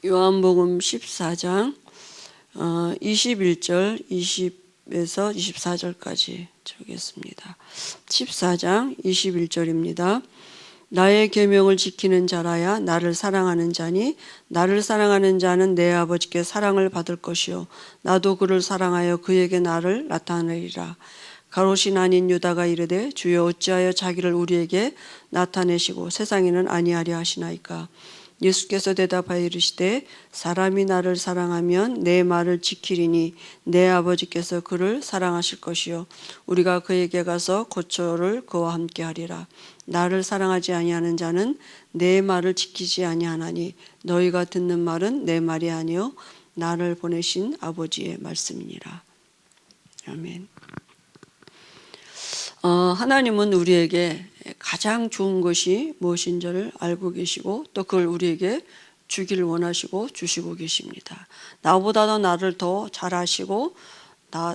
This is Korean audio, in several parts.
요한복음 14장 21절 20에서 24절까지 적겠습니다. 14장 21절입니다. 나의 계명을 지키는 자라야 나를 사랑하는 자니 나를 사랑하는 자는 내 아버지께 사랑을 받을 것이요 나도 그를 사랑하여 그에게 나를 나타내리라. 가롯이 아닌 유다가 이르되 주여 어찌하여 자기를 우리에게 나타내시고 세상에는 아니하려 하시나이까. 예수께서 대답하여 이르시되 사람이 나를 사랑하면 내 말을 지키리니 내 아버지께서 그를 사랑하실 것이요 우리가 그에게 가서 고초를 그와 함께 하리라. 나를 사랑하지 아니하는 자는 내 말을 지키지 아니하나니 너희가 듣는 말은 내 말이 아니요 나를 보내신 아버지의 말씀이니라. 아멘. 하나님은 우리에게 가장 좋은 것이 무엇인지를 알고 계시고 또 그걸 우리에게 주기를 원하시고 주시고 계십니다. 나보다도 나를 더 잘 아시고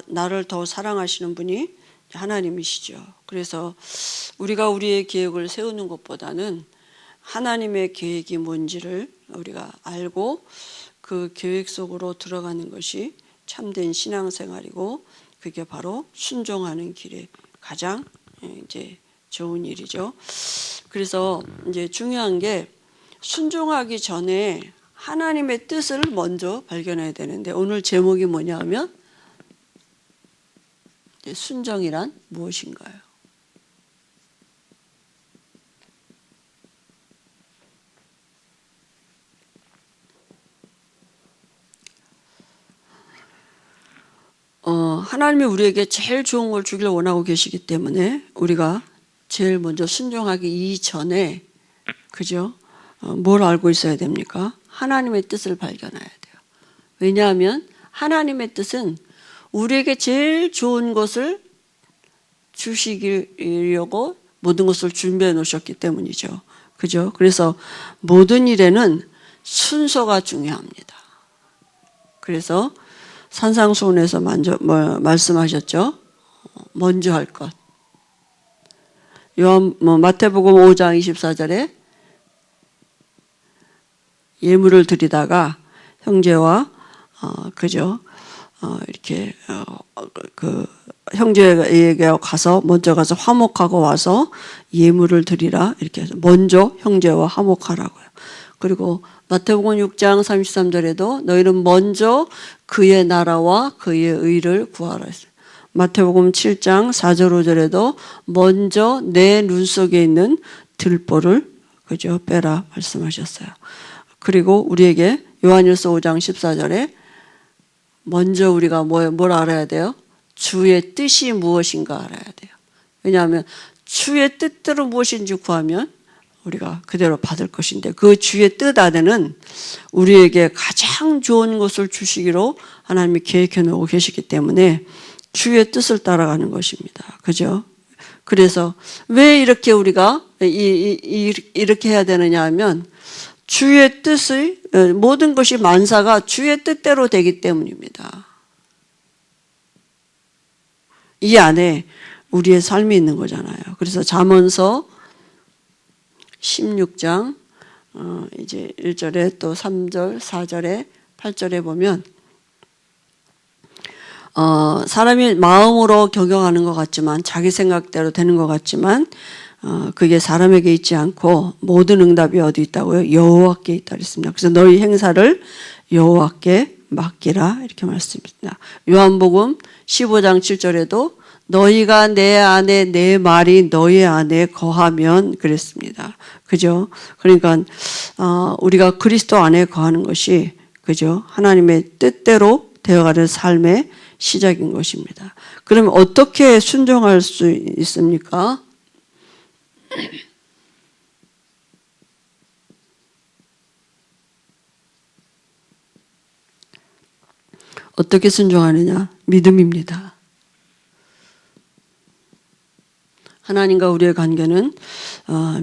나를 더 사랑하시는 분이 하나님이시죠. 그래서 우리가 우리의 계획을 세우는 것보다는 하나님의 계획이 뭔지를 우리가 알고 그 계획 속으로 들어가는 것이 참된 신앙생활이고 그게 바로 순종하는 길에 가장 이제 좋은 일이죠. 그래서 이제 중요한 게 순종하기 전에 하나님의 뜻을 먼저 발견해야 되는데 오늘 제목이 뭐냐면 순종이란 무엇인가요? 하나님이 우리에게 제일 좋은 걸 주기를 원하고 계시기 때문에 우리가 제일 먼저 순종하기 이전에 그죠? 뭘 알고 있어야 됩니까? 하나님의 뜻을 발견해야 돼요. 왜냐하면 하나님의 뜻은 우리에게 제일 좋은 것을 주시려고 모든 것을 준비해 놓으셨기 때문이죠. 그죠? 그래서 모든 일에는 순서가 중요합니다. 그래서 산상수훈에서 말씀하셨죠. 먼저 할 것. 마태복음 5장 24절에 예물을 드리다가 형제와 이렇게 그 형제에게 먼저 가서 화목하고 와서 예물을 드리라 이렇게 해서 먼저 형제와 화목하라고요. 그리고 마태복음 6장 33절에도 너희는 먼저 그의 나라와 그의 의를 구하라 했어요. 마태복음 7장 4절 5절에도 먼저 내 눈 속에 있는 들보를 그죠 빼라 말씀하셨어요. 그리고 우리에게 요한일서 5장 14절에 먼저 우리가 뭘 알아야 돼요? 주의 뜻이 무엇인가 알아야 돼요. 왜냐하면 주의 뜻대로 무엇인지 구하면 우리가 그대로 받을 것인데 그 주의 뜻 안에는 우리에게 가장 좋은 것을 주시기로 하나님이 계획해 놓고 계시기 때문에 주의 뜻을 따라가는 것입니다. 그죠? 그래서 왜 이렇게 우리가 이렇게 해야 되느냐 하면 주의 뜻의 모든 것이 만사가 주의 뜻대로 되기 때문입니다. 이 안에 우리의 삶이 있는 거잖아요. 그래서 잠언서 16장 이제 1절에 또 3절, 4절에 8절에 보면 사람이 마음으로 경영하는 것 같지만 자기 생각대로 되는 것 같지만 그게 사람에게 있지 않고 모든 응답이 어디 있다고요? 여호와께 있다 그랬습니다. 그래서 너희 행사를 여호와께 맡기라 이렇게 말씀입니다. 요한복음 15장 7절에도 너희가 내 안에 내 말이 너희 안에 거하면 그랬습니다. 그죠? 그러니까 우리가 그리스도 안에 거하는 것이 그죠? 하나님의 뜻대로 되어가는 삶의 시작인 것입니다. 그러면 어떻게 순종할 수 있습니까? 어떻게 순종하느냐? 믿음입니다. 하나님과 우리의 관계는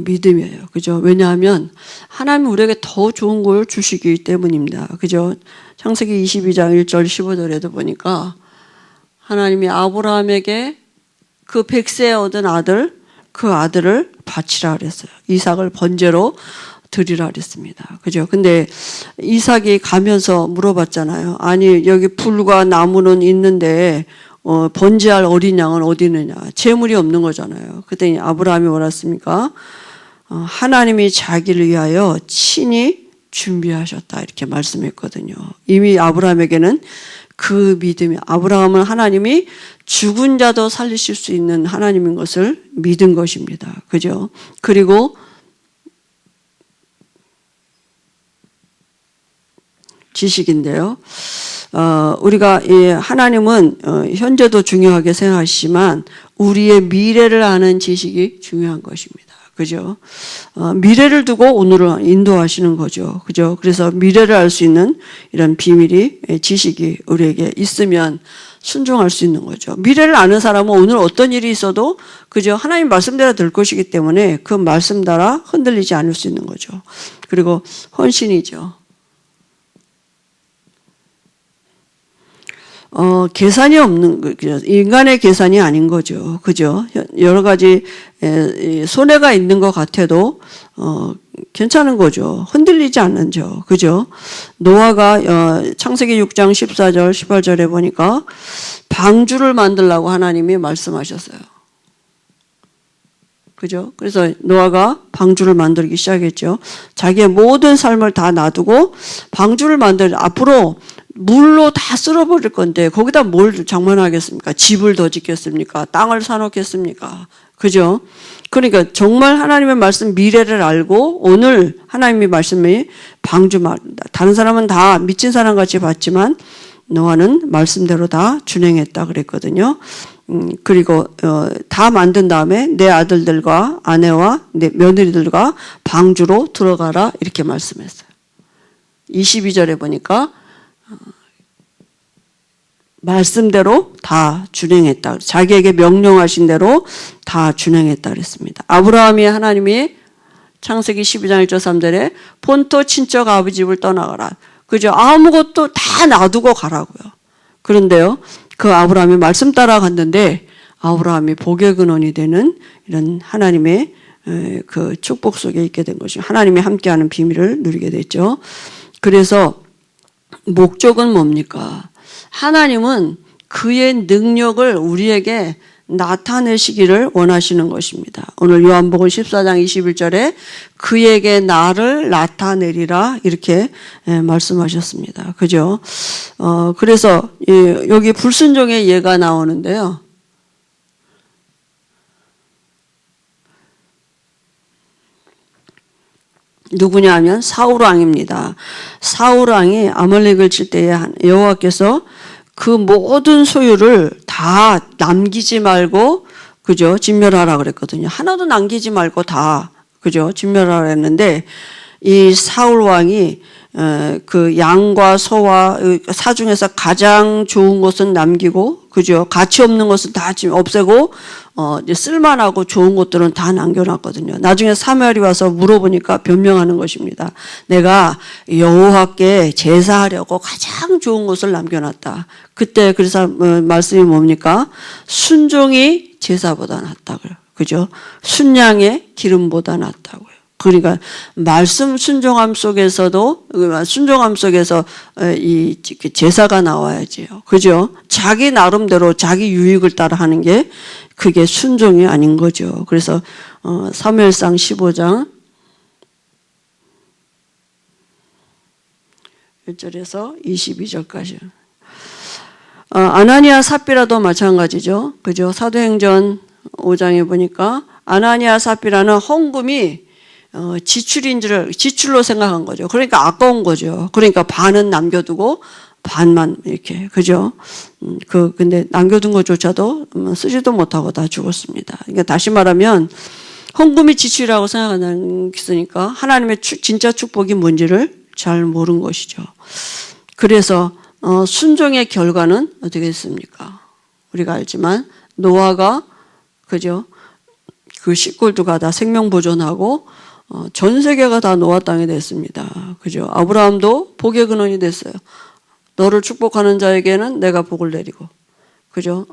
믿음이에요. 그죠? 왜냐하면 하나님은 우리에게 더 좋은 걸 주시기 때문입니다. 그죠? 창세기 22장 1절 15절에도 보니까 하나님이 아브라함에게 그 100세 얻은 아들, 그 아들을 바치라 그랬어요. 이삭을 번제로 드리라 그랬습니다. 그죠? 근데 이삭이 가면서 물어봤잖아요. 아니 여기 불과 나무는 있는데 번제할 어린 양은 어디 있느냐. 재물이 없는 거잖아요. 그랬더니 아브라함이 뭐라 했습니까? 하나님이 자기를 위하여 친히 준비하셨다 이렇게 말씀했거든요. 이미 아브라함에게는 그 믿음이, 아브라함은 하나님이 죽은 자도 살리실 수 있는 하나님인 것을 믿은 것입니다. 그죠? 그리고 지식인데요. 우리가 하나님은 현재도 중요하게 생각하시지만 우리의 미래를 아는 지식이 중요한 것입니다. 그죠? 미래를 두고 오늘을 인도하시는 거죠. 그죠? 그래서 미래를 알 수 있는 이런 비밀이, 지식이 우리에게 있으면 순종할 수 있는 거죠. 미래를 아는 사람은 오늘 어떤 일이 있어도 그죠? 하나님 말씀대로 될 것이기 때문에 그 말씀 따라 흔들리지 않을 수 있는 거죠. 그리고 헌신이죠. 계산이 없는, 인간의 계산이 아닌 거죠. 그죠? 여러 가지, 손해가 있는 것 같아도, 괜찮은 거죠. 흔들리지 않는죠. 그죠? 노아가, 창세기 6장 14절, 18절에 보니까 방주를 만들라고 하나님이 말씀하셨어요. 그죠? 그래서 노아가 방주를 만들기 시작했죠. 자기의 모든 삶을 다 놔두고 방주를 앞으로 물로 다 쓸어버릴 건데 거기다 뭘 장만하겠습니까? 집을 더 짓겠습니까? 땅을 사놓겠습니까? 그죠? 그러니까 정말 하나님의 말씀 미래를 알고 오늘 하나님의 말씀이 다른 사람은 다 미친 사람같이 봤지만 노아는 말씀대로 다 준행했다 그랬거든요. 그리고 다 만든 다음에 내 아들들과 아내와 내 며느리들과 방주로 들어가라 이렇게 말씀했어요. 22절에 보니까 말씀대로 다 준행했다. 자기에게 명령하신 대로 다 준행했다 그랬습니다. 아브라함이 하나님이 창세기 12장 1절 3절에 본토 친척 아버지 집을 떠나가라. 그죠? 아무것도 다 놔두고 가라고요. 그런데요, 그 아브라함이 말씀 따라 갔는데 아브라함이 복의 근원이 되는 이런 하나님의 그 축복 속에 있게 된 것이 하나님이 함께하는 비밀을 누리게 됐죠. 그래서 목적은 뭡니까? 하나님은 그의 능력을 우리에게 나타내시기를 원하시는 것입니다. 오늘 요한복음 14장 21절에 그에게 나를 나타내리라 이렇게 말씀하셨습니다. 그죠? 그래서 여기 불순종의 예가 나오는데요. 누구냐 하면 사울 왕입니다. 사울 왕이 아말렉을 칠 때에 여호와께서 그 모든 소유를 다 남기지 말고 그죠? 진멸하라 그랬거든요. 하나도 남기지 말고 다 그죠? 진멸하라 했는데 이 사울 왕이 그 양과 소와 사 중에서 가장 좋은 것은 남기고 그죠? 가치 없는 것은 다 없애고 이제 쓸만하고 좋은 것들은 다 남겨놨거든요. 나중에 사무엘이 와서 물어보니까 변명하는 것입니다. 내가 여호와께 제사하려고 가장 좋은 것을 남겨놨다. 그때 그래서 말씀이 뭡니까? 순종이 제사보다 낫다고요. 그죠? 순양의 기름보다 낫다고요. 그러니까 말씀 순종함 속에서도 순종함 속에서 이 제사가 나와야지요. 그죠? 자기 나름대로 자기 유익을 따라 하는 게 그게 순종이 아닌 거죠. 그래서 사무엘상 15장 1절에서 22절까지 아나니아 삽비라도 마찬가지죠. 그죠? 사도행전 5장에 보니까 아나니아 삽비라는 헌금이 지출로 생각한 거죠. 그러니까 아까운 거죠. 그러니까 반은 남겨두고 반만 이렇게 그죠? 근데 남겨둔 것조차도 쓰지도 못하고 다 죽었습니다. 그러니까 다시 말하면 헌금이 지출이라고 생각하니까 하나님의 진짜 축복이 뭔지를 잘 모르는 것이죠. 그래서 순종의 결과는 어떻게 됐습니까? 우리가 알지만 노아가 그죠? 그 식구들과 다 생명 보존하고 전 세계가 다 노아 땅이 됐습니다. 그죠? 아브라함도 복의 근원이 됐어요. 너를 축복하는 자에게는 내가 복을 내리고, 그죠?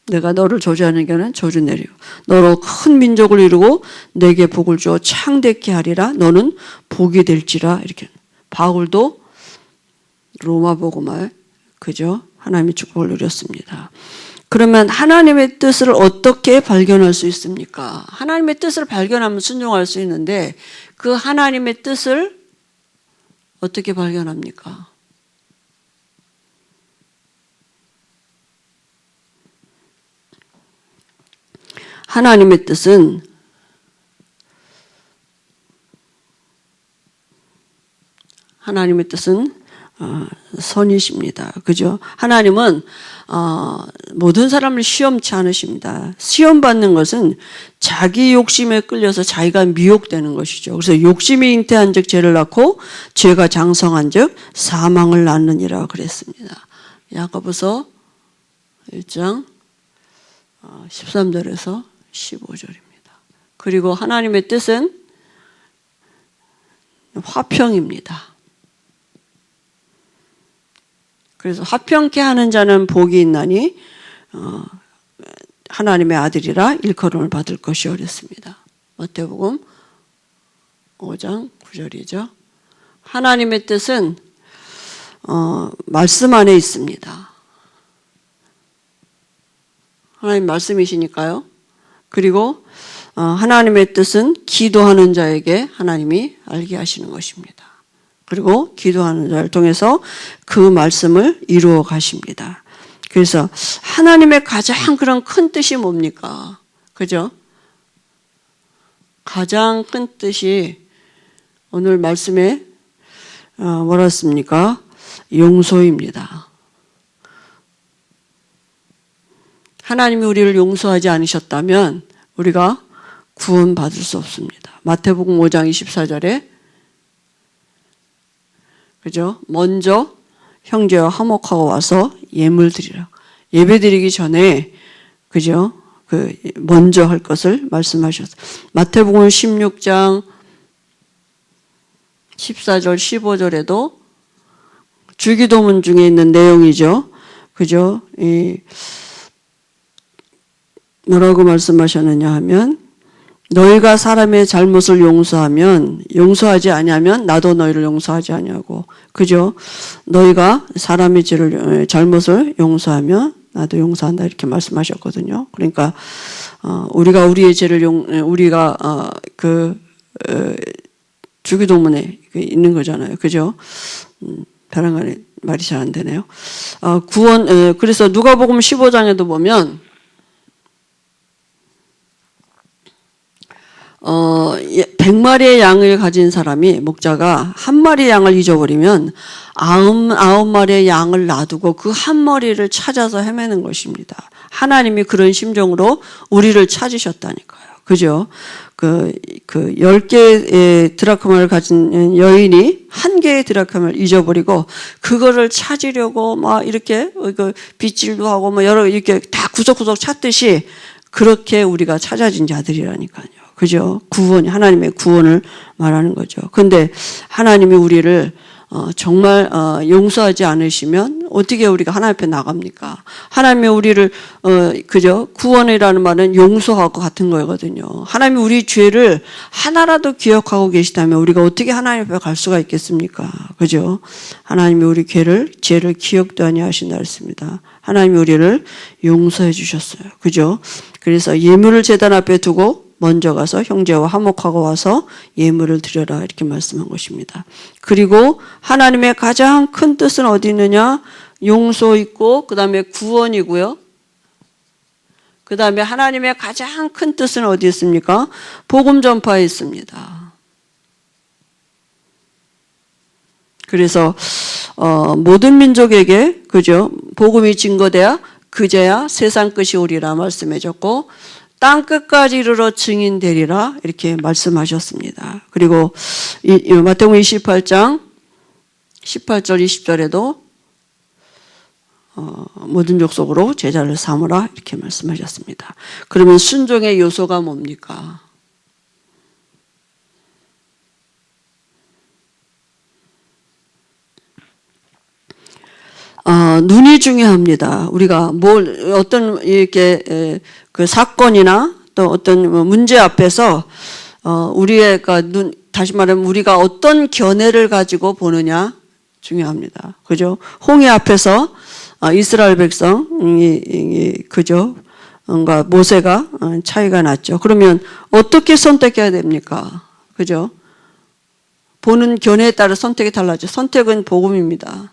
내가 너를 저주하는 자에게는 저주 내리고, 너로 큰 민족을 이루고 내게 복을 주어 창대케 하리라. 너는 복이 될지라. 이렇게 바울도 로마 복음을 그죠? 하나님의 축복을 누렸습니다. 그러면 하나님의 뜻을 어떻게 발견할 수 있습니까? 하나님의 뜻을 발견하면 순종할 수 있는데 그 하나님의 뜻을 어떻게 발견합니까? 하나님의 뜻은 선이십니다. 그죠? 하나님은 모든 사람을 시험치 않으십니다. 시험받는 것은 자기 욕심에 끌려서 자기가 미혹되는 것이죠. 그래서 욕심이 잉태한 즉 죄를 낳고 죄가 장성한 즉 사망을 낳느니라 그랬습니다. 야고보서 1장 13절에서 15절입니다. 그리고 하나님의 뜻은 화평입니다. 그래서 화평케 하는 자는 복이 있나니 하나님의 아들이라 일컬음을 받을 것이 어렵습니다. 마태복음 5장 9절이죠. 하나님의 뜻은 말씀 안에 있습니다. 하나님 말씀이시니까요. 그리고 하나님의 뜻은 기도하는 자에게 하나님이 알게 하시는 것입니다. 그리고 기도하는 자를 통해서 그 말씀을 이루어 가십니다. 그래서 하나님의 가장 그런 큰 뜻이 뭡니까? 그죠? 가장 큰 뜻이 오늘 말씀에 뭐라 했습니까? 용서입니다. 하나님이 우리를 용서하지 않으셨다면 우리가 구원받을 수 없습니다. 마태복음 5장 24절에 그죠? 먼저 형제와 화목하고 와서 예물 드리라. 예배 드리기 전에 그죠? 먼저 할 것을 말씀하셨어요. 마태복음 16장 14절 15절에도 주기도문 중에 있는 내용이죠. 그죠? 뭐라고 말씀하셨느냐 하면 너희가 사람의 잘못을 용서하지 아니하면 나도 너희를 용서하지 아니하고 그죠? 너희가 사람의 잘못을 용서하면 나도 용서한다 이렇게 말씀하셨거든요. 그러니까 우리가 우리의 죄를 우리가 주기도문에 있는 거잖아요. 그죠? 벼랑간에 말이 잘 안 되네요. 그래서 누가복음 15장에도 보면 100마리의 양을 가진 사람이 목자가 한 마리의 양을 잊어버리면 99마리의 양을 놔두고 그 한 마리를 찾아서 헤매는 것입니다. 하나님이 그런 심정으로 우리를 찾으셨다니까요. 그죠? 10개의 드라크마를 가진 여인이 한 개의 드라크마를 잊어버리고 그거를 찾으려고 막 이렇게 빗질도 하고 뭐 여러 이렇게 다 구석구석 찾듯이 그렇게 우리가 찾아진 자들이라니까요. 그죠? 하나님의 구원을 말하는 거죠. 근데 하나님이 우리를 정말 용서하지 않으시면 어떻게 우리가 하나님 앞에 나갑니까? 하나님이 우리를 그죠? 구원이라는 말은 용서하고 같은 거거든요. 하나님이 우리 죄를 하나라도 기억하고 계시다면 우리가 어떻게 하나님 앞에 갈 수가 있겠습니까? 그죠? 하나님이 우리 죄를 기억도 아니하신다 했습니다. 하나님이 우리를 용서해 주셨어요. 그죠? 그래서 예물을 제단 앞에 두고 먼저 가서 형제와 화목하고 와서 예물을 드려라 이렇게 말씀한 것입니다. 그리고 하나님의 가장 큰 뜻은 어디 있느냐? 용서 있고 그 다음에 구원이고요. 그 다음에 하나님의 가장 큰 뜻은 어디 있습니까? 복음 전파에 있습니다. 그래서 모든 민족에게 그죠? 복음이 증거돼야 그제야 세상 끝이 오리라 말씀해줬고 땅 끝까지 이르러 증인되리라 이렇게 말씀하셨습니다. 그리고 마태복음 28장 18절 20절에도 모든 족속으로 제자를 삼으라 이렇게 말씀하셨습니다. 그러면 순종의 요소가 뭡니까? 눈이 중요합니다. 우리가 어떤 이렇게 그 사건이나 또 어떤 문제 앞에서 우리의 다시 말하면 우리가 어떤 견해를 가지고 보느냐 중요합니다. 그죠? 홍해 앞에서 이스라엘 백성이 그죠? 뭔가 모세가 차이가 났죠. 그러면 어떻게 선택해야 됩니까? 그죠? 보는 견해에 따라 선택이 달라져. 선택은 복음입니다.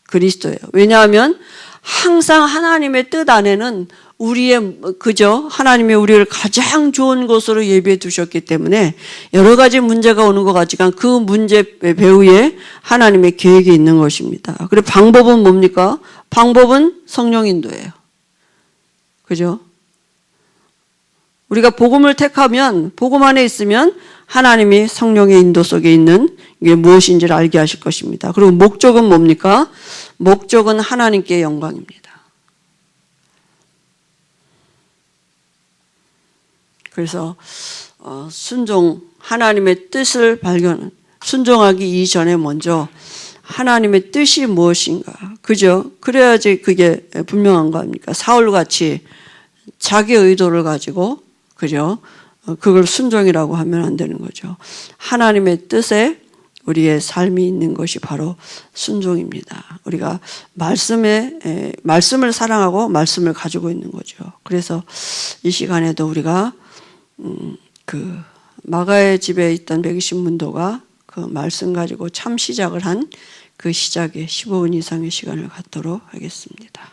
그리스도예요. 왜냐하면 항상 하나님의 뜻 안에는 우리의 그죠? 하나님의 우리를 가장 좋은 곳으로 예비해 두셨기 때문에 여러 가지 문제가 오는 것 같지만 그 문제 배후에 하나님의 계획이 있는 것입니다. 그리고 방법은 뭡니까? 방법은 성령 인도예요. 그죠? 우리가 복음을 택하면 복음 안에 있으면 하나님이 성령의 인도 속에 있는 이게 무엇인지를 알게 하실 것입니다. 그리고 목적은 뭡니까? 목적은 하나님께 영광입니다. 그래서 순종, 하나님의 뜻을 순종하기 이전에 먼저 하나님의 뜻이 무엇인가, 그죠? 그래야지 그게 분명한 거 아닙니까? 사울같이 자기 의도를 가지고, 그죠? 그걸 순종이라고 하면 안 되는 거죠. 하나님의 뜻에 우리의 삶이 있는 것이 바로 순종입니다. 우리가 말씀을 사랑하고 말씀을 가지고 있는 거죠. 그래서 이 시간에도 우리가 그 마가의 집에 있던 120 문도가 그 말씀 가지고 참 시작을 한 그 시작에 15분 이상의 시간을 갖도록 하겠습니다.